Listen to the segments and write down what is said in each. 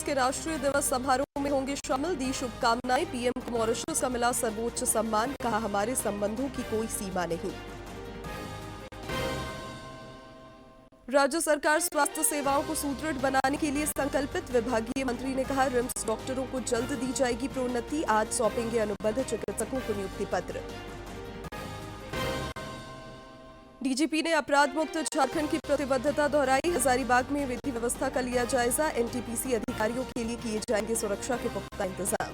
के राष्ट्रीय दिवस समारोह में होंगे शामिल। दी शुभकामनाएं। पीएम को मॉरिशस का मिला सर्वोच्च सम्मान। कहा, हमारे संबंधों की कोई सीमा नहीं। राज्य सरकार स्वास्थ्य सेवाओं को सुदृढ़ बनाने के लिए संकल्पित। विभागीय मंत्री ने कहा, रिम्स डॉक्टरों को जल्द दी जाएगी प्रोन्नति। आज सौंपेंगे अनुबंध चिकित्सकों को नियुक्ति पत्र। डीजीपी ने अपराध मुक्त झारखंड की प्रतिबद्धता दोहराई। हजारीबाग में विधि व्यवस्था का लिया जायजा। एनटीपीसी अधिकारियों के लिए किए जाएंगे सुरक्षा के पुख्ता इंतजाम।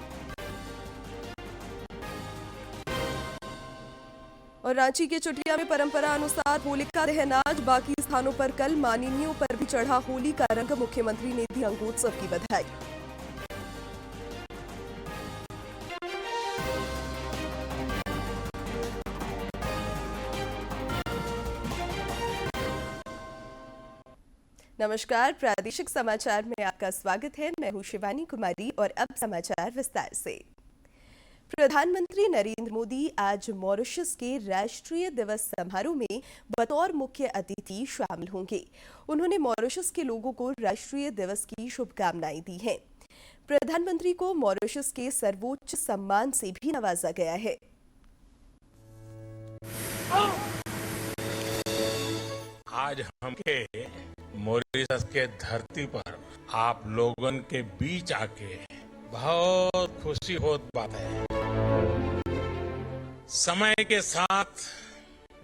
और रांची के चुटिया में परंपरा अनुसार होलिका दहन आज। बाकी स्थानों पर कल। मानिनियों पर भी चढ़ा होली का रंग। मुख्यमंत्री ने दी अंगोत्सव की बधाई। नमस्कार, प्रादेशिक समाचार में आपका स्वागत है। मैं हूं शिवानी कुमारी और अब समाचार विस्तार से। प्रधानमंत्री नरेंद्र मोदी आज मॉरिशस के राष्ट्रीय दिवस समारोह में बतौर मुख्य अतिथि शामिल होंगे। उन्होंने मॉरिशस के लोगों को राष्ट्रीय दिवस की शुभकामनाएं दी हैं। प्रधानमंत्री को मॉरिशस के सर्वोच्च सम्मान से भी नवाजा गया है। आज हमके मॉरिशस के धरती पर आप लोगन के बीच आके बहुत खुशी होत बात है। समय के साथ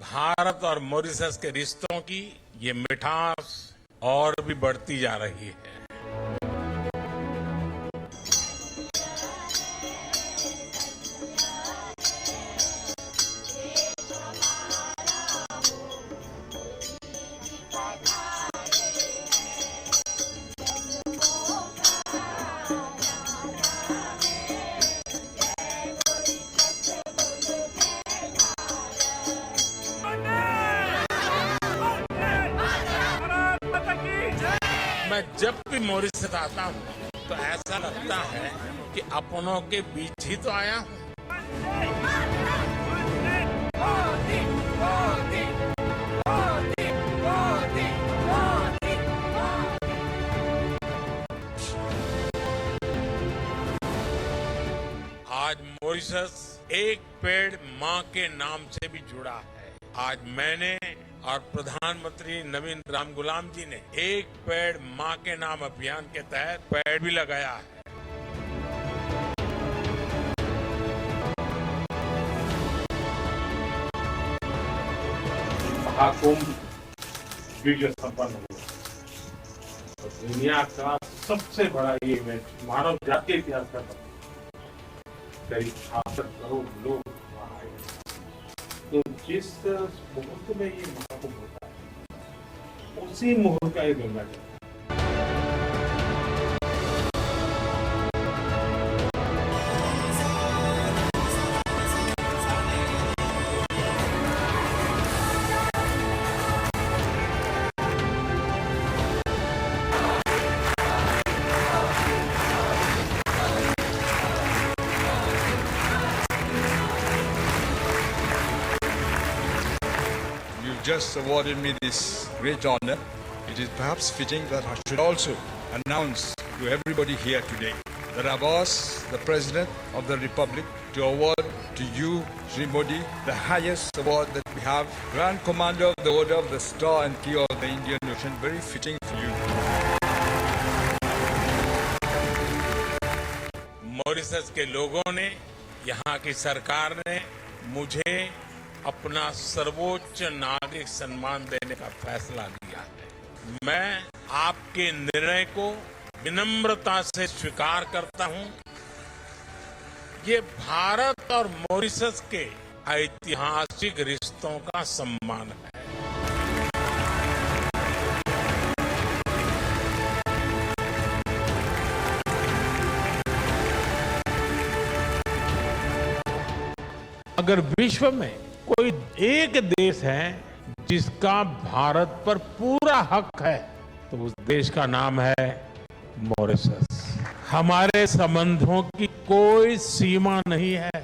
भारत और मॉरिशस के रिश्तों की ये मिठास और भी बढ़ती जा रही है। मैं जब भी मॉरिशस आता हूँ तो ऐसा लगता है कि अपनों के बीच ही तो आया हूँ। आज मॉरिशस एक पेड़ माँ के नाम से भी जुड़ा है। आज मैंने और प्रधानमंत्री नवीन राम गुलाम जी ने एक पेड़ माँ के नाम अभियान के तहत पेड़ भी लगाया है। महाकुंभ विजय संपन्न हुआ और दुनिया का सबसे बड़ा ये इवेंट मानव जाति के इतिहास का करीब 66 करोड़ लोग वहां आए। तो जिस मुहूर्त में ये महाकुंभ होता है उसी मुहूर्त का ये गंगा जल। Just awarded me this great honor. It is perhaps fitting that I should also announce to everybody here today that I've asked the President of the Republic to award to you, Sri Modi, the highest award that we have, Grand Commander of the Order of the Star and Key of the Indian Ocean, very fitting for you. Mauritius के लोगों ने, यहाँ की सरकार ने मुझे अपना सर्वोच्च नागरिक सम्मान देने का फैसला लिया है। मैं आपके निर्णय को विनम्रता से स्वीकार करता हूं। ये भारत और मॉरिशस के ऐतिहासिक रिश्तों का सम्मान है। अगर विश्व में कोई एक देश है जिसका भारत पर पूरा हक है तो उस देश का नाम है मॉरिशस। हमारे संबंधों की कोई सीमा नहीं है।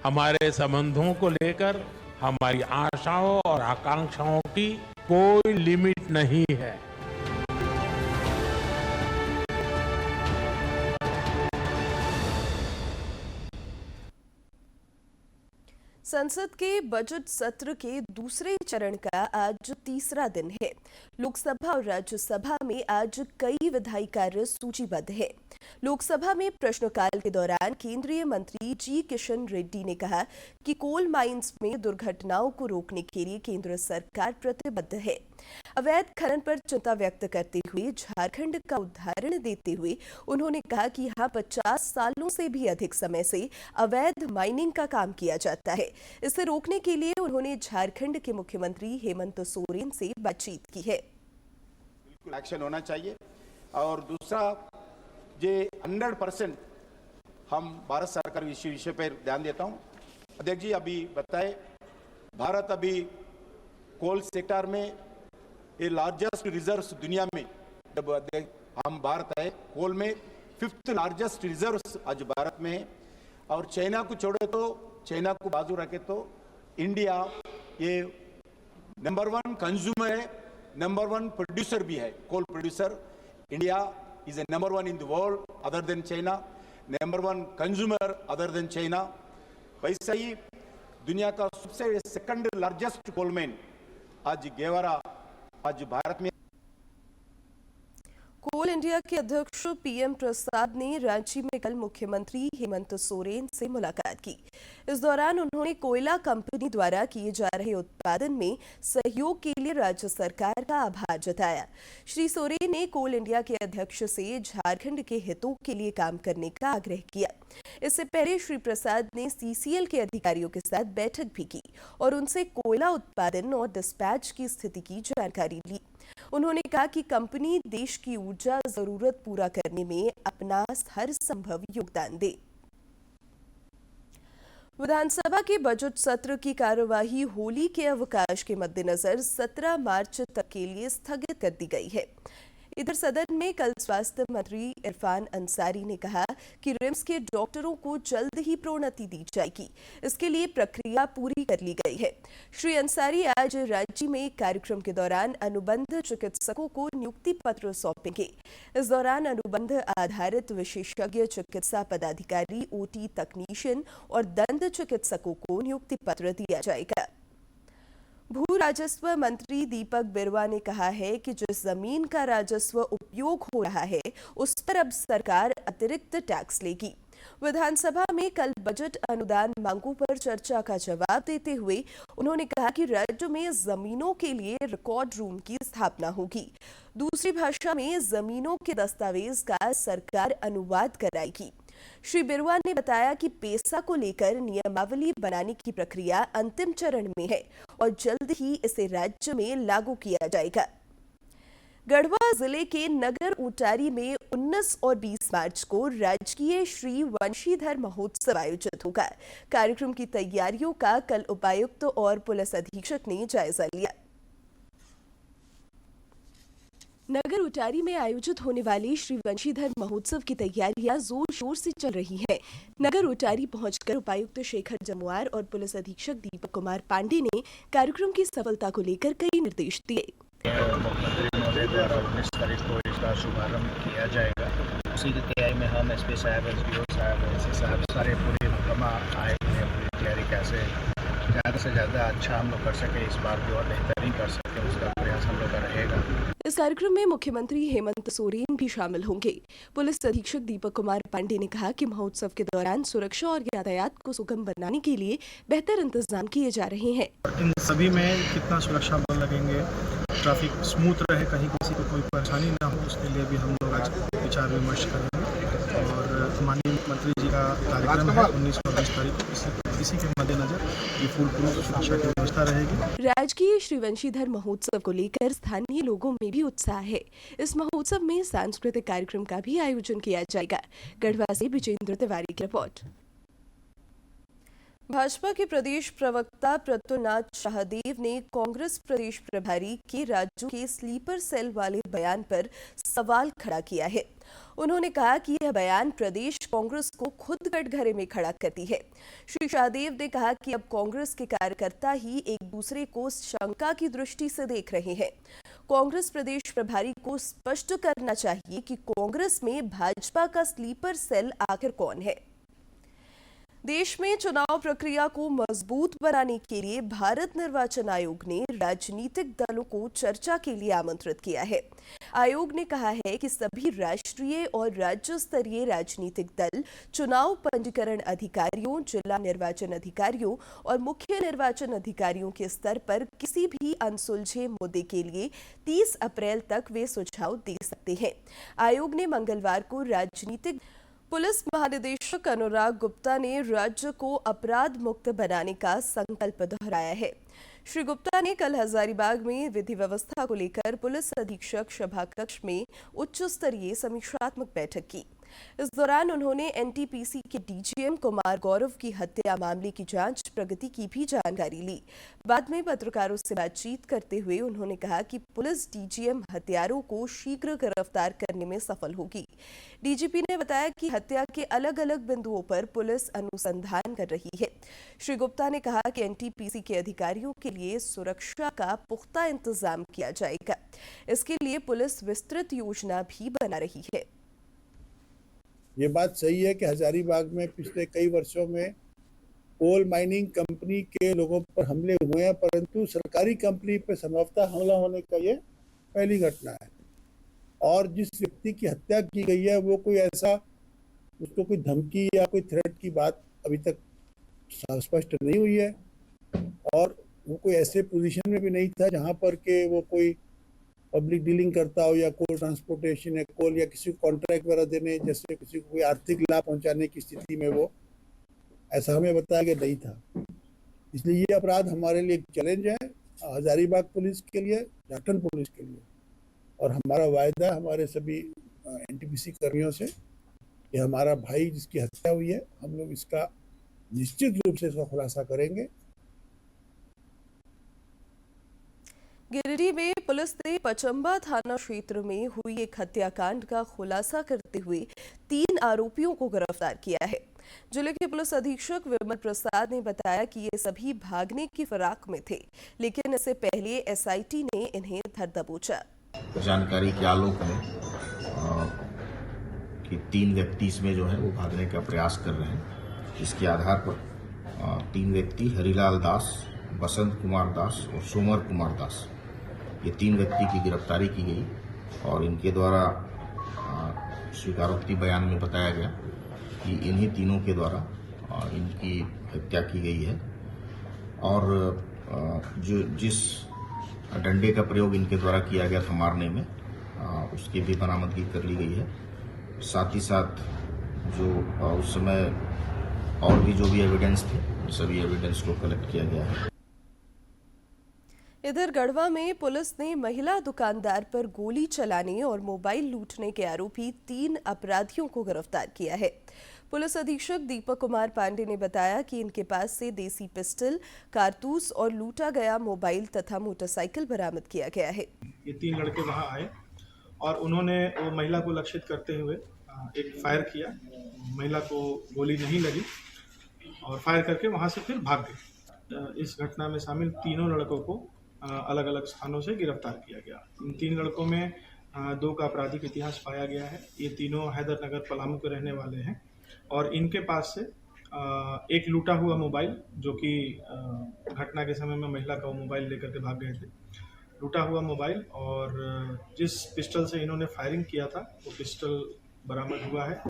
हमारे संबंधों को लेकर हमारी आशाओं और आकांक्षाओं की कोई लिमिट नहीं है। संसद के बजट सत्र के दूसरे चरण का आज तीसरा दिन है। लोकसभा और राज्यसभा में आज कई विधायी कार्य सूचीबद्ध है। लोकसभा में प्रश्नकाल के दौरान केंद्रीय मंत्री जी किशन रेड्डी ने कहा कि कोल माइंस में दुर्घटनाओं को रोकने के लिए केंद्र सरकार प्रतिबद्ध है। अवैध खनन पर चिंता व्यक्त करते हुए झारखंड का उदाहरण देते हुए उन्होंने कहा कि यहाँ 50 सालों से भी अधिक समय से अवैध माइनिंग का काम किया जाता है। इसे रोकने के लिए उन्होंने झारखंड के मुख्यमंत्री हेमंत सोरेन से बातचीत की है। बिल्कुल एक्शन होना चाहिए। और दूसरा, ये 100% हम भारत सरकार विषय पर ध्यान देता हूँ। अध्यक्ष जी अभी बताए, भारत अभी कोल सेक्टर में ये लार्जेस्ट रिजर्व्स दुनिया में, जब हम भारत है कोल में 5th लार्जेस्ट रिजर्व्स आज भारत में है। और चाइना को छोड़े तो, चाइना को बाजू रखे तो इंडिया ये नंबर 1 कंज्यूमर है, नंबर 1 प्रोड्यूसर भी है। Coal producer India is a number 1 in the world other than China, number 1 consumer other than China. वैसे ही दुनिया का सबसे सेकंड लार्जेस्ट कोल माइन आज गेवारा आज भारत में। कोल इंडिया के अध्यक्ष पीएम प्रसाद ने रांची में कल मुख्यमंत्री हेमंत सोरेन से मुलाकात की। इस दौरान उन्होंने कोयला कंपनी द्वारा किए जा रहे उत्पादन में सहयोग के लिए राज्य सरकार का आभार जताया। श्री सोरेन ने कोल इंडिया के अध्यक्ष से झारखंड के हितों के लिए काम करने का आग्रह किया। इससे पहले श्री प्रसाद ने सीसीएल के अधिकारियों के साथ बैठक भी की और उनसे कोयला उत्पादन और डिस्पैच की स्थिति की जानकारी ली। उन्होंने कहा कि कंपनी देश की ऊर्जा जरूरत पूरा करने में अपना हर संभव योगदान दे। विधानसभा के बजट सत्र की कार्यवाही होली के अवकाश के मद्देनजर 17 मार्च तक के लिए स्थगित कर दी गई है। इधर सदन में कल स्वास्थ्य मंत्री इरफान अंसारी ने कहा कि रिम्स के डॉक्टरों को जल्द ही प्रोन्नति दी जाएगी। इसके लिए प्रक्रिया पूरी कर ली गई है। श्री अंसारी आज रांची में एक कार्यक्रम के दौरान अनुबंध चिकित्सकों को नियुक्ति पत्र सौंपेंगे। इस दौरान अनुबंध आधारित विशेषज्ञ चिकित्सा पदाधिकारी, ओटी तकनीशियन और दंत चिकित्सकों को नियुक्ति पत्र दिया जाएगा। भू राजस्व मंत्री दीपक बिरुवा ने कहा है कि जिस जमीन का राजस्व उपयोग हो रहा है उस पर अब सरकार अतिरिक्त टैक्स लेगी। विधानसभा में कल बजट अनुदान मांगों पर चर्चा का जवाब देते हुए उन्होंने कहा कि राज्य में जमीनों के लिए रिकॉर्ड रूम की स्थापना होगी। दूसरी भाषा में जमीनों के दस्तावेज का सरकार अनुवाद कराएगी। श्री बिरुवा ने बताया कि पेसा को लेकर नियमावली बनाने की प्रक्रिया अंतिम चरण में है और जल्द ही इसे राज्य में लागू किया जाएगा। गढ़वा जिले के नगर उटारी में 19 और 20 मार्च को राजकीय श्री वंशीधर महोत्सव आयोजित होगा। कार्यक्रम की तैयारियों का कल उपायुक्त और पुलिस अधीक्षक ने जायजा लिया। नगर उटारी में आयोजित होने वाले श्री वंशीधर महोत्सव की तैयारियां जोर शोर से चल रही हैं। नगर उटारी पहुंचकर उपायुक्त शेखर जमुआर और पुलिस अधीक्षक दीपक कुमार पांडे ने कार्यक्रम की सफलता को लेकर कई निर्देश दिए। मुख्यमंत्री महोदय द्वारा 19 तारीख को इसका शुभारंभ किया जाएगा। उसी की तैयारी में हम एसपी साहब, एसडीओ साहब, एससी साहब सारे पूरे महकमा आए हैं। पूरी तैयारी कैसे ज़्यादा से ज़्यादा अच्छा हम लोग कर सके, इस बार भी और बेहतरीन कर सके, उसका प्रयास हम लोग का रहेगा। इस कार्यक्रम में मुख्यमंत्री हेमंत सोरेन भी शामिल होंगे। पुलिस अधीक्षक दीपक कुमार पांडे ने कहा कि महोत्सव के दौरान सुरक्षा और यातायात को सुगम बनाने के लिए बेहतर इंतजाम किए जा रहे हैं। इन सभी में कितना सुरक्षा बल लगेंगे, ट्रैफिक स्मूथ रहे, कहीं किसी को कोई परेशानी ना हो, उसके लिए भी हम लोग आज विचार विमर्श करेंगे। और माननीय मुख्यमंत्री जी का कार्यक्रम है 19 और 20 तारीख को, इसी के मद्देनजर ये फुल प्रूफ सुरक्षा की व्यवस्था रहेगी। राजकीय श्री वंशीधर महोत्सव को लेकर स्थानीय लोगों में भी उत्साह है। इस महोत्सव में सांस्कृतिक कार्यक्रम का भी आयोजन किया जाएगा। गढ़वा से विजेंद्र तिवारी की रिपोर्ट। भाजपा के प्रदेश प्रवक्ता प्रत्युनाथ शाहदेव ने कांग्रेस प्रदेश प्रभारी के राज्यों के स्लीपर सेल वाले बयान पर सवाल खड़ा किया है। उन्होंने कहा कि यह बयान प्रदेश कांग्रेस को खुद कटघरे में खड़ा करती है। श्री शाहदेव ने कहा कि अब कांग्रेस के कार्यकर्ता ही एक दूसरे को शंका की दृष्टि से देख रहे हैं। कांग्रेस प्रदेश प्रभारी को स्पष्ट करना चाहिए कि कांग्रेस में भाजपा का स्लीपर सेल आखिर कौन है। देश में चुनाव प्रक्रिया को मजबूत बनाने के लिए भारत निर्वाचन आयोग ने राजनीतिक दलों को चर्चा के लिए आमंत्रित किया है। आयोग ने कहा है कि सभी राष्ट्रीय और राज्य स्तरीय राजनीतिक दल चुनाव पंजीकरण अधिकारियों, जिला निर्वाचन अधिकारियों और मुख्य निर्वाचन अधिकारियों के स्तर पर किसी भी अनसुलझे मुद्दे के लिए 30 अप्रैल तक वे सुझाव दे सकते हैं। आयोग ने मंगलवार को राजनीतिक पुलिस महानिदेशक अनुराग गुप्ता ने राज्य को अपराध मुक्त बनाने का संकल्प दोहराया है। श्री गुप्ता ने कल हजारीबाग में विधि व्यवस्था को लेकर पुलिस अधीक्षक सभाकक्ष में उच्च स्तरीय समीक्षात्मक बैठक की। इस दौरान उन्होंने एनटीपीसी के डीजीएम कुमार गौरव की हत्या मामले की जांच प्रगति की भी जानकारी ली। बाद में पत्रकारों से बातचीत करते हुए उन्होंने कहा कि पुलिस डीजीएम हत्यारों को शीघ्र गिरफ्तार करने में सफल होगी। डीजीपी ने बताया कि हत्या के अलग अलग बिंदुओं पर पुलिस अनुसंधान कर रही है। श्री गुप्ता ने कहा कि एनटीपीसी के अधिकारियों के लिए सुरक्षा का पुख्ता इंतजाम किया जाएगा। इसके लिए पुलिस विस्तृत योजना भी बना रही है। ये बात सही है कि हजारीबाग में पिछले कई वर्षों में कोल माइनिंग कंपनी के लोगों पर हमले हुए हैं, परंतु सरकारी कंपनी पर संभवतः हमला होने का ये पहली घटना है। और जिस व्यक्ति की हत्या की गई है वो कोई ऐसा, उसको कोई धमकी या कोई थ्रेट की बात अभी तक स्पष्ट नहीं हुई है, और वो कोई ऐसे पोजीशन में भी नहीं था जहां पर के वो कोई पब्लिक डीलिंग करता हो या कोल ट्रांसपोर्टेशन या कोल या किसी को कॉन्ट्रैक्ट वगैरह देने, जैसे किसी को कोई आर्थिक लाभ पहुंचाने की स्थिति में वो, ऐसा हमें बताया गया नहीं था। इसलिए ये अपराध हमारे लिए एक चैलेंज है, हजारीबाग पुलिस के लिए, झारखंड पुलिस के लिए। और हमारा वायदा हमारे सभी एनटीपीसी कर्मियों से कि हमारा भाई जिसकी हत्या हुई है, हम लोग इसका निश्चित रूप से इसका खुलासा करेंगे। गिरिडीह में पुलिस ने पचंबा थाना क्षेत्र में हुई एक हत्याकांड का खुलासा करते हुए 3 आरोपियों को गिरफ्तार किया है। जिले के पुलिस अधीक्षक विमल प्रसाद ने बताया कि ये सभी भागने की फिराक में थे, लेकिन इससे पहले एसआईटी ने इन्हें धर दबोचा। जानकारी के आलोक में कि 3 व्यक्ति इसमें जो है वो भागने का प्रयास कर रहे हैं। इसके आधार पर 3 व्यक्ति हरिलाल दास, बसंत कुमार दास और सोमर कुमार दास, ये 3 व्यक्ति की गिरफ्तारी की गई और इनके द्वारा स्वीकारोक्ति बयान में बताया गया कि इन्हीं तीनों के द्वारा इनकी हत्या की गई है। और जो जिस डंडे का प्रयोग इनके द्वारा किया गया था मारने में, उसकी भी बरामदगी कर ली गई है। साथ ही साथ जो उस समय और भी जो भी एविडेंस थे, सभी एविडेंस को कलेक्ट किया गया है। इधर गढ़वा में पुलिस ने महिला दुकानदार पर गोली चलाने और मोबाइल लूटने के आरोपी 3 अपराधियों को गिरफ्तार किया है। पुलिस अधीक्षक दीपक कुमार पांडे ने बताया कि इनके पास से देसी पिस्टल, कारतूस और लूटा गया मोबाइल तथा मोटरसाइकिल बरामद किया गया है। ये 3 लड़के वहां आए और उन्होंने वो महिला को लक्षित करते हुए एक फायर किया। महिला को गोली नहीं लगी और फायर करके वहां से फिर भाग गए। इस घटना में शामिल 3 लड़कों को अलग अलग स्थानों से गिरफ्तार किया गया। इन 3 लड़कों में 2 का आपराधिक इतिहास पाया गया है। ये तीनों हैदरनगर पलामू के रहने वाले हैं और इनके पास से एक लूटा हुआ मोबाइल, जो कि घटना के समय में महिला का वो मोबाइल लेकर के भाग गए थे, लूटा हुआ मोबाइल, और जिस पिस्टल से इन्होंने फायरिंग किया था वो पिस्टल बरामद हुआ है।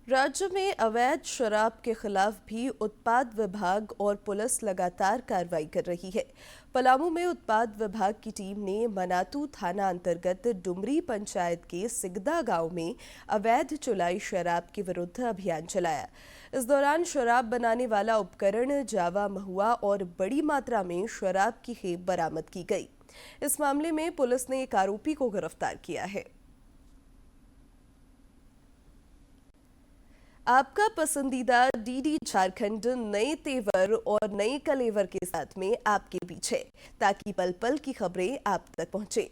राज्य में अवैध शराब के खिलाफ भी उत्पाद विभाग और पुलिस लगातार कार्रवाई कर रही है। पलामू में उत्पाद विभाग की टीम ने मनातू थाना अंतर्गत डुमरी पंचायत के सिगदा गांव में अवैध चुलाई शराब के विरुद्ध अभियान चलाया। इस दौरान शराब बनाने वाला उपकरण, जावा महुआ और बड़ी मात्रा में शराब की खेप बरामद की गई। इस मामले में पुलिस ने एक आरोपी को गिरफ्तार किया है। आपका पसंदीदा डीडी झारखंड नए तेवर और नए कलेवर के साथ में आपके पीछे, ताकि पल पल की खबरें आप तक पहुंचे।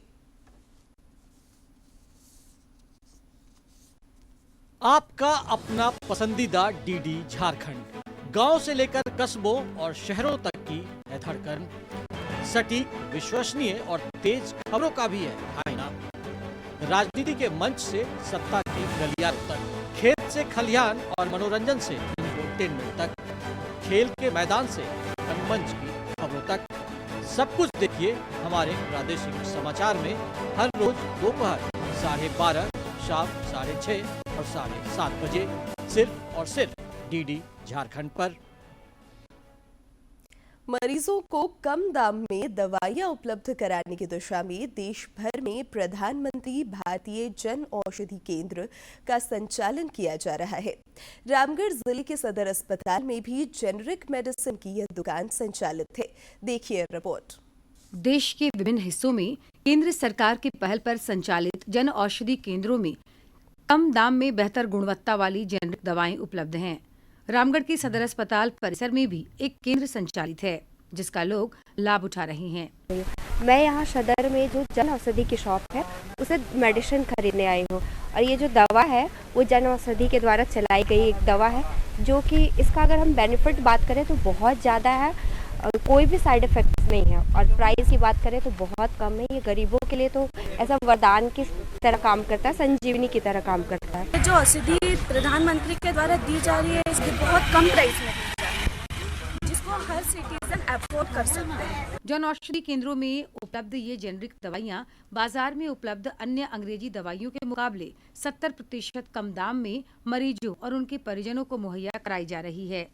आपका अपना पसंदीदा डीडी झारखंड, गांव से लेकर कस्बों और शहरों तक की है धड़कन। सटीक, विश्वसनीय और तेज खबरों का भी है आईना। राजनीति के मंच से सत्ता के गलियारों तक, खेत से खलिहान और मनोरंजन से इंफोटेनमेंट तक, खेल के मैदान से रंगमंच की खबरों तक, सब कुछ देखिए हमारे प्रादेशिक समाचार में हर रोज दोपहर 12:30, शाम 6:30 और 7:30 बजे, सिर्फ और सिर्फ डीडी झारखंड पर। मरीजों को कम दाम में दवाइयां उपलब्ध कराने की दिशा में देश भर में प्रधानमंत्री भारतीय जन औषधि केंद्र का संचालन किया जा रहा है। रामगढ़ जिले के सदर अस्पताल में भी जेनेरिक मेडिसिन की यह दुकान संचालित है। देखिए रिपोर्ट। देश के विभिन्न हिस्सों में केंद्र सरकार की पहल पर संचालित जन औषधि केंद्रों में कम दाम में बेहतर गुणवत्ता वाली जेनेरिक दवाएं उपलब्ध हैं। रामगढ़ के सदर अस्पताल परिसर में भी एक केंद्र संचालित है, जिसका लोग लाभ उठा रहे हैं। मैं यहाँ सदर में जो जन औषधि की शॉप है उसे मेडिसिन खरीदने आई हूँ, और ये जो दवा है वो जन औषधि के द्वारा चलाई गई एक दवा है, जो कि इसका अगर हम बेनिफिट बात करें तो बहुत ज़्यादा है और कोई भी साइड इफेक्ट नहीं है, और प्राइस की बात करें तो बहुत कम है। ये गरीबों के लिए तो ऐसा वरदान की तरह काम करता है, संजीवनी की तरह काम करता है। जो औषधि प्रधानमंत्री के द्वारा दी जा रही है इसकी बहुत कम प्राइस में दी जा रही है, जिसको हर सिटीजन अफोर्ड कर सकते हैं। जन औषधि केंद्रों में उपलब्ध ये जेनेरिक दवाइयां बाजार में उपलब्ध अन्य अंग्रेजी दवाइयों के मुकाबले 70% कम दाम में मरीजों और उनके परिजनों को मुहैया कराई जा रही है।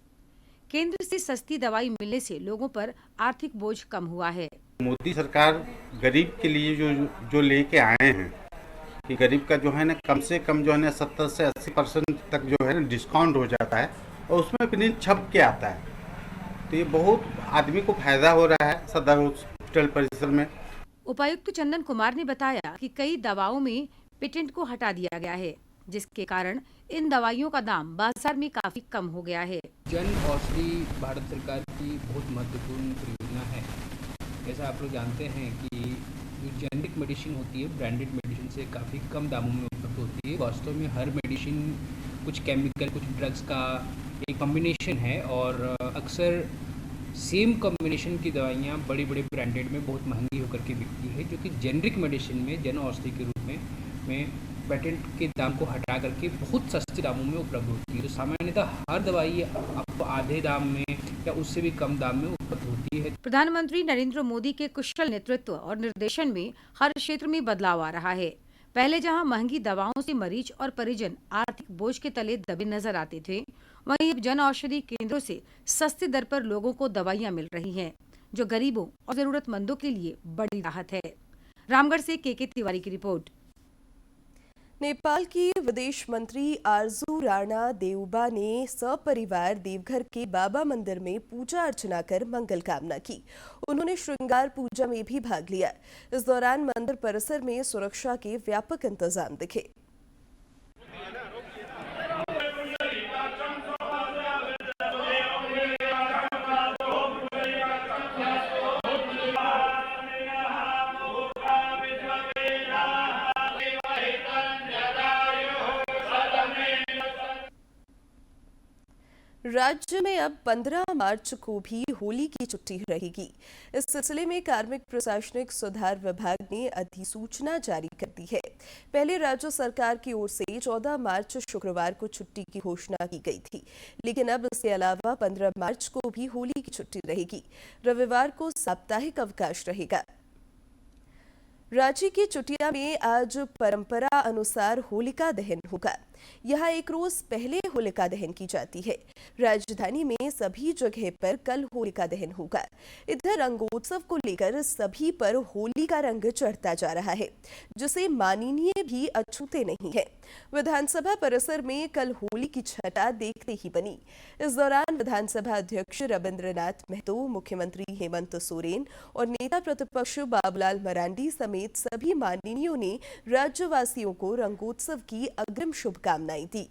केंद्र से सस्ती दवाई मिलने से लोगों पर आर्थिक बोझ कम हुआ है। मोदी सरकार गरीब के लिए जो लेके आए हैं कि गरीब का जो है ना कम से कम जो है ना 70 से 80% तक जो है ना डिस्काउंट हो जाता है, और उसमें प्रिंट छप के आता है, तो ये बहुत आदमी को फायदा हो रहा है सदर हॉस्पिटल परिसर में। उपायुक्त चंदन कुमार ने बताया कि कई दवाओं में पेटेंट को हटा दिया गया है, जिसके कारण इन दवाइयों का दाम बाजार में काफी कम हो गया है। जन औषधि भारत सरकार की बहुत महत्वपूर्ण परियोजना है। जैसा आप लोग जानते हैं कि जो जेनेरिक मेडिसिन होती है ब्रांडेड मेडिसिन से काफ़ी कम दामों में उपलब्ध होती है। वास्तव में हर मेडिसिन कुछ केमिकल कुछ ड्रग्स का एक कॉम्बिनेशन है, और अक्सर सेम कॉम्बिनेशन की दवाइयाँ बड़ी बड़ी ब्रांडेड में बहुत महंगी होकर के बिकती है, जो कि जेनेरिक मेडिसिन में जन औषधि के रूप में पेटेंट के दाम को हटा करके बहुत सस्ते दामों में उपलब्ध होती है। तो सामान्यतः हर दवाई आपको आधे दाम में या उससे भी कम दाम में उपलब्ध होती है। प्रधानमंत्री नरेंद्र मोदी के कुशल नेतृत्व और निर्देशन में हर क्षेत्र में बदलाव आ रहा है। पहले जहां महंगी दवाओं से मरीज और परिजन आर्थिक बोझ के तले दबे नजर आते थे, वहीं अब जन औषधि केंद्रों से सस्ती दर पर लोगों को दवाइयां मिल रही हैं, जो गरीबों और जरूरतमंदों के लिए बड़ी राहत है। रामगढ़ से के तिवारी की रिपोर्ट। नेपाल की विदेश मंत्री आरजू राणा देउबा ने सपरिवार देवघर के बाबा मंदिर में पूजा अर्चना कर मंगल कामना की। उन्होंने श्रृंगार पूजा में भी भाग लिया। इस दौरान मंदिर परिसर में सुरक्षा के व्यापक इंतजाम दिखे। राज्य में अब 15 मार्च को भी होली की छुट्टी रहेगी। इस सिलसिले में कार्मिक प्रशासनिक सुधार विभाग ने अधिसूचना जारी कर दी है। पहले राज्य सरकार की ओर से 14 मार्च शुक्रवार को छुट्टी की घोषणा की गई थी, लेकिन अब इसके अलावा 15 मार्च को भी होली की छुट्टी रहेगी। रविवार को साप्ताहिक अवकाश रहेगा। रांची की चुटिया में आज परंपरा अनुसार होलिका दहन होगा। यहाँ एक रोज पहले होलिका दहन की जाती है। राजधानी में सभी जगह पर कल होलिका दहन होगा। इधर रंगोत्सव को लेकर सभी पर होली का रंग चढ़ता जा रहा है, जिसे माननीय भी अछूते नहीं है। विधानसभा परिसर में कल होली की छटा देखते ही बनी। इस दौरान विधानसभा अध्यक्ष रविंद्रनाथ महतो, मुख्यमंत्री हेमंत सोरेन और नेता प्रतिपक्ष बाबूलाल मरांडी समेत सभी माननीयों ने राज्यवासियों को रंगोत्सव की अग्रिम शुभकामनाएं दी।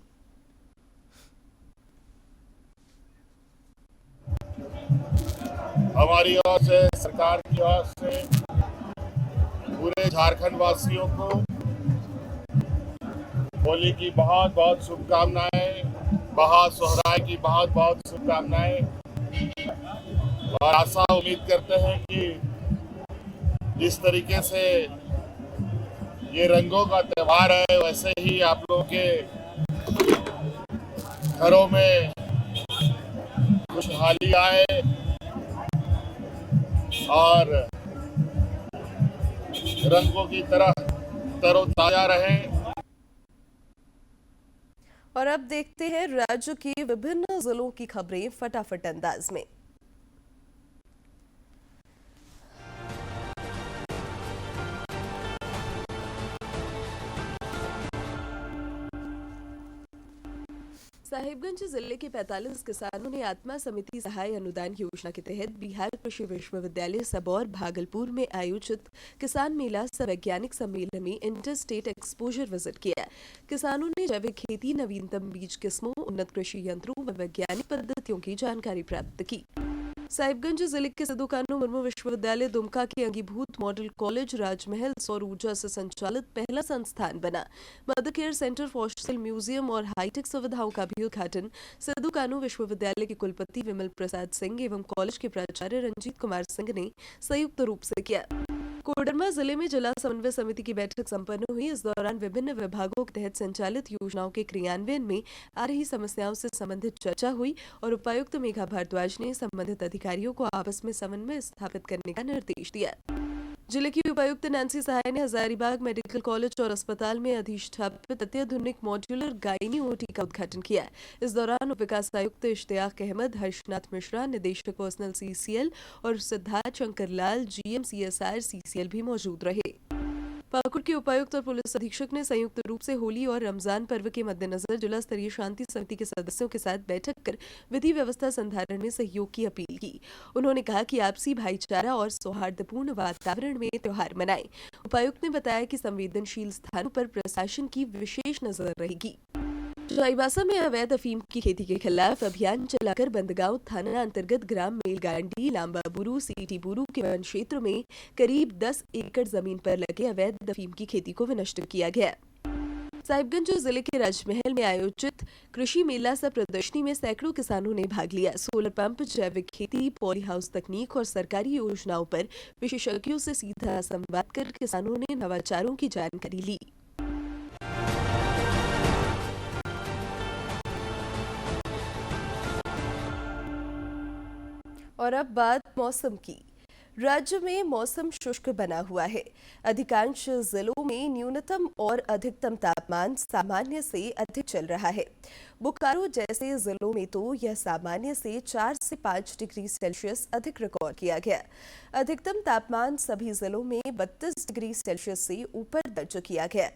हमारी ओर से, सरकार की ओर से पूरे झारखंड वासियों को होली की बहुत बहुत शुभकामनाएं, महासोहराय की बहुत बहुत शुभकामनाएं, और आशा उम्मीद करते हैं कि जिस तरीके से ये रंगों का त्योहार है, वैसे ही आप लोगों के घरों में खुशहाली आए और रंगों की तरह तरोताजा रहें। और अब देखते हैं राज्य के विभिन्न जिलों की खबरें फटाफट अंदाज में। साहिबगंज जिले के 45 किसानों ने आत्मा समिति सहाय अनुदान योजना के तहत बिहार कृषि विश्वविद्यालय सबौर भागलपुर में आयोजित किसान मेला सह वैज्ञानिक सम्मेलन में इंटर स्टेट एक्सपोजर विजिट किया। किसानों ने जैविक खेती, नवीनतम बीज किस्मों, उन्नत कृषि यंत्रों व वैज्ञानिक पद्धतियों की जानकारी प्राप्त की। साहिबगंज जिले के सिद्धू कान्हू मुर्मू विश्वविद्यालय दुमका के अंगीभूत मॉडल कॉलेज राजमहल सौर ऊर्जा से संचालित पहला संस्थान बना। Mother care centre, fossil museum और हाईटेक सुविधाओं का भी उद्घाटन सिद्धू कान्हू विश्वविद्यालय के कुलपति विमल प्रसाद सिंह एवं कॉलेज के प्राचार्य रंजीत कुमार सिंह ने संयुक्त रूप से किया। कोडरमा जिले में जिला समन्वय समिति की बैठक संपन्न हुई। इस दौरान विभिन्न विभागों के तहत संचालित योजनाओं के क्रियान्वयन में आ रही समस्याओं से संबंधित चर्चा हुई और उपायुक्त मेघा भारद्वाज ने संबंधित अधिकारियों को आपस में समन्वय स्थापित करने का निर्देश दिया। जिले की उपायुक्त नैन्सी सहाय ने हजारीबाग मेडिकल कॉलेज और अस्पताल में अधिष्ठापित अत्याधुनिक मॉड्यूलर गायनी ओटी का उद्घाटन किया। इस दौरान उप विकास आयुक्त इश्तियाक अहमद, हर्षनाथ मिश्रा, निदेशक पर्सनल CCL और Siddharth Shankarlal GM CSR CCL भी मौजूद रहे। पाकुड़ के उपायुक्त और पुलिस अधीक्षक ने संयुक्त रूप से होली और रमजान पर्व के मद्देनजर जिला स्तरीय शांति समिति के सदस्यों के साथ बैठक कर विधि व्यवस्था संधारण में सहयोग की अपील की। उन्होंने कहा कि आपसी भाईचारा और सौहार्दपूर्ण वातावरण में त्योहार मनाएं। उपायुक्त ने बताया कि संवेदनशील स्थानों पर प्रशासन की विशेष नजर रहेगी। चाईबासा में अवैध अफीम की खेती के खिलाफ अभियान चलाकर बंदगांव थाना अंतर्गत ग्राम मेलगांडी, लांबाबुरु, सीटीबुरु के वन क्षेत्र में करीब 10 एकड़ जमीन पर लगे अवैध अफीम की खेती को विनष्ट किया गया। साहिबगंज जिले के राजमहल में आयोजित कृषि मेला सह प्रदर्शनी में सैकड़ों किसानों ने भाग लिया। सोलर पंप, जैविक खेती, पॉली हाउस तकनीक और सरकारी योजनाओं पर विशेषज्ञों से सीधा संवाद कर किसानों ने नवाचारों की जानकारी ली। और अब बात मौसम की। राज्य में मौसम शुष्क बना हुआ है। अधिकांश जिलों में न्यूनतम और अधिकतम तापमान सामान्य से अधिक चल रहा है। बोकारो जैसे जिलों में तो यह सामान्य से 4 से 5 डिग्री सेल्सियस अधिक रिकॉर्ड किया गया। अधिकतम तापमान सभी जिलों में 32 डिग्री सेल्सियस से ऊपर दर्ज किया गया।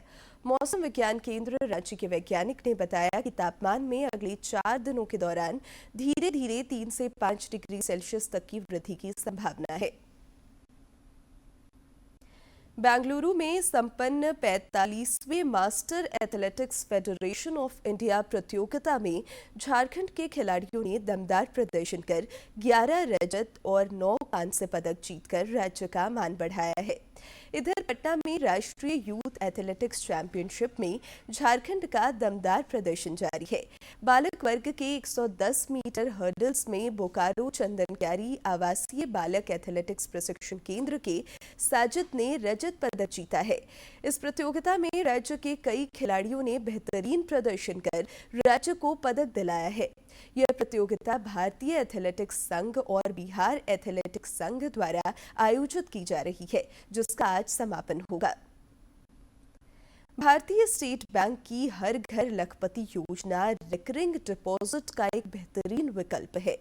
मौसम विज्ञान केंद्र रांची के वैज्ञानिक ने बताया कि तापमान में अगले 4 दिनों के दौरान धीरे धीरे 3 से 5 डिग्री सेल्सियस तक की वृद्धि की संभावना है। बेंगलुरु में संपन्न 45वें master athletics federation of India प्रतियोगिता में झारखंड के खिलाड़ियों ने दमदार प्रदर्शन कर 11 रजत और 9 कांस्य पदक जीतकर राज्य का मान बढ़ाया है। इधर पटना में राष्ट्रीय यूथ एथलेटिक्स चैंपियनशिप में झारखंड का दमदार प्रदर्शन जारी है। बालक वर्ग के 110 मीटर हर्डल्स में बोकारो चंदनक्यारी आवासीय बालक एथलेटिक्स प्रशिक्षण केंद्र के साजिद ने रजत पदक जीता है। इस प्रतियोगिता में राज्य के कई खिलाड़ियों ने बेहतरीन प्रदर्शन कर राज्य को पदक दिलाया है। यह प्रतियोगिता भारतीय एथलेटिक्स संघ और बिहार एथलेटिक्स संघ द्वारा आयोजित की जा रही है, जिसका आज समापन होगा। भारतीय स्टेट बैंक की हर घर लखपति योजना रिकरिंग डिपॉजिट का एक बेहतरीन विकल्प है।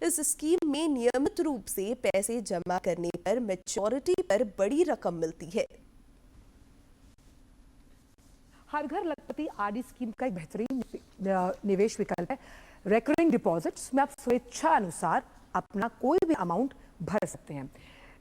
इस स्कीम में नियमित रूप से पैसे जमा करने पर मैच्योरिटी पर बड़ी रकम मिलती है। हर घर लखपति आरडी स्कीम का एक बेहतरीन निवेश विकल्प है। रिकरिंग डिपॉजिट्स में आप स्वेच्छा अनुसार अपना कोई भी अमाउंट भर सकते हैं।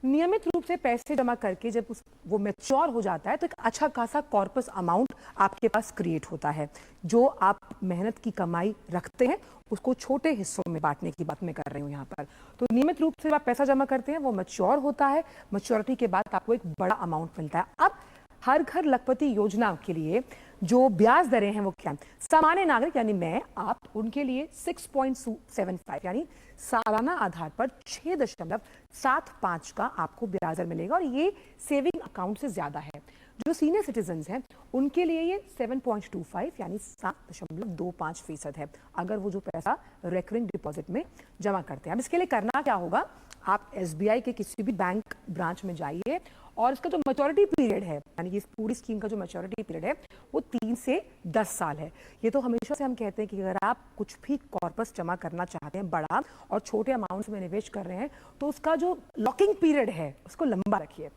नियमित रूप से पैसे जमा करके जब वो मैच्योर हो जाता है तो एक अच्छा खासा कॉर्पस अमाउंट आपके पास क्रिएट होता है। जो आप मेहनत की कमाई रखते हैं उसको छोटे हिस्सों में बांटने की बात मैं कर रही हूँ यहाँ पर। तो नियमित रूप से आप पैसा जमा करते हैं, वो मैच्योर होता है। मैच्योरिटी के बाद आपको एक बड़ा अमाउंट मिलता है। अब हर घर लखपति योजना के लिए जो ब्याज दरें हैं वो क्या? सामान्य नागरिक यानी मैं, आप, उनके लिए 6.75 यानी सालाना आधार पर 6.75 का आपको ब्याज दर मिलेगा और ये सेविंग अकाउंट से ज्यादा है। जो सीनियर सिटीजन्स हैं उनके लिए ये 7.25 यानी 7.25% है अगर वो जो पैसा रेकरिंग डिपॉजिट में जमा करते हैं। अब इसके लिए करना क्या होगा, आप SBI के किसी भी बैंक ब्रांच में जाइए और इसका जो मैच्योरिटी पीरियड है यानी इस पूरी स्कीम का जो मैच्योरिटी पीरियड है वो 3 से 10 साल है। ये तो हमेशा से हम कहते हैं कि अगर आप कुछ भी कॉर्पस जमा करना चाहते हैं बड़ा और छोटे अमाउंट्स में निवेश कर रहे हैं तो उसका जो लॉकिंग पीरियड है उसको लंबा रखिए।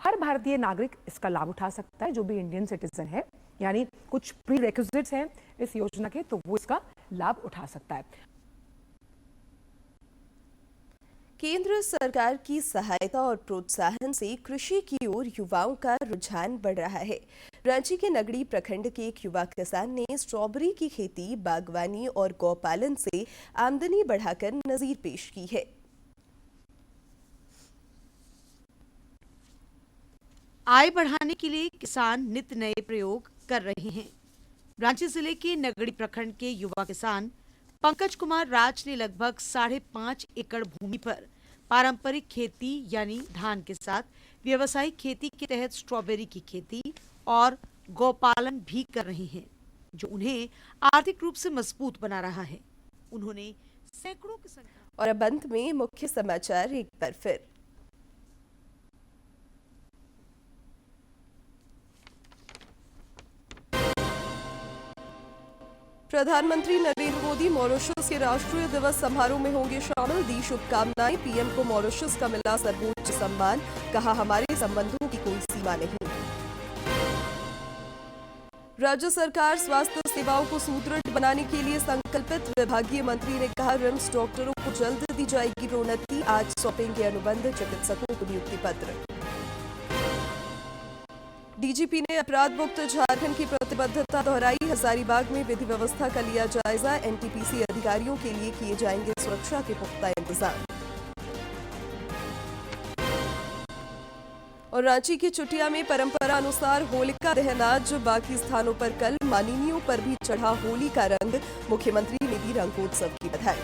हर भारतीय नागरिक इसका लाभ उठा सकता है जो भी इंडियन सिटीजन है, यानी कुछ प्री रिक्विजिट्स हैं इस योजना के तो वो इसका लाभ उठा सकता है। केंद्र सरकार की सहायता और प्रोत्साहन से कृषि की ओर युवाओं का रुझान बढ़ रहा है। रांची के नगड़ी प्रखंड के एक युवा किसान ने स्ट्रॉबेरी की खेती, बागवानी और गौपालन से आमदनी बढ़ाकर नजीर पेश की है। आय बढ़ाने के लिए किसान नित नए प्रयोग कर रहे हैं। रांची जिले के नगड़ी प्रखंड के युवा किसान पंकज कुमार राज ने लगभग 5.5 एकड़ भूमि पर पारंपरिक खेती यानी धान के साथ व्यावसायिक खेती के तहत स्ट्रॉबेरी की खेती और गौपालन भी कर रहे हैं, जो उन्हें आर्थिक रूप से मजबूत बना रहा है। उन्होंने सैकड़ों की संख्या। और अब अंत में मुख्य समाचार एक बार फिर। प्रधानमंत्री नरेंद्र मोदी मॉरिशस के राष्ट्रीय दिवस समारोह में होंगे शामिल, दी शुभकामनाएं। पीएम को मॉरिशस का मिला सर्वोच्च सम्मान, कहा हमारे संबंधों की कोई सीमा नहीं। राज्य सरकार स्वास्थ्य सेवाओं को सुदृढ़ बनाने के लिए संकल्पित, विभागीय मंत्री ने कहा रिम्स डॉक्टरों को जल्द दी जाएगी प्रोन्नति, आज सौंपेंगे अनुबंध चिकित्सकों को नियुक्ति पत्र। डीजीपी ने अपराध मुक्त झारखंड की प्रतिबद्धता दोहराई, हजारीबाग में विधि व्यवस्था का लिया जायजा, एनटीपीसी अधिकारियों के लिए किए जाएंगे सुरक्षा के पुख्ता इंतजाम। और रांची की चुटिया में परंपरा अनुसार होलिका दहन आज, बाकी स्थानों पर कल, मानिनियों पर भी चढ़ा होली का रंग, मुख्यमंत्री ने दी रंगोत्सव की बधाई।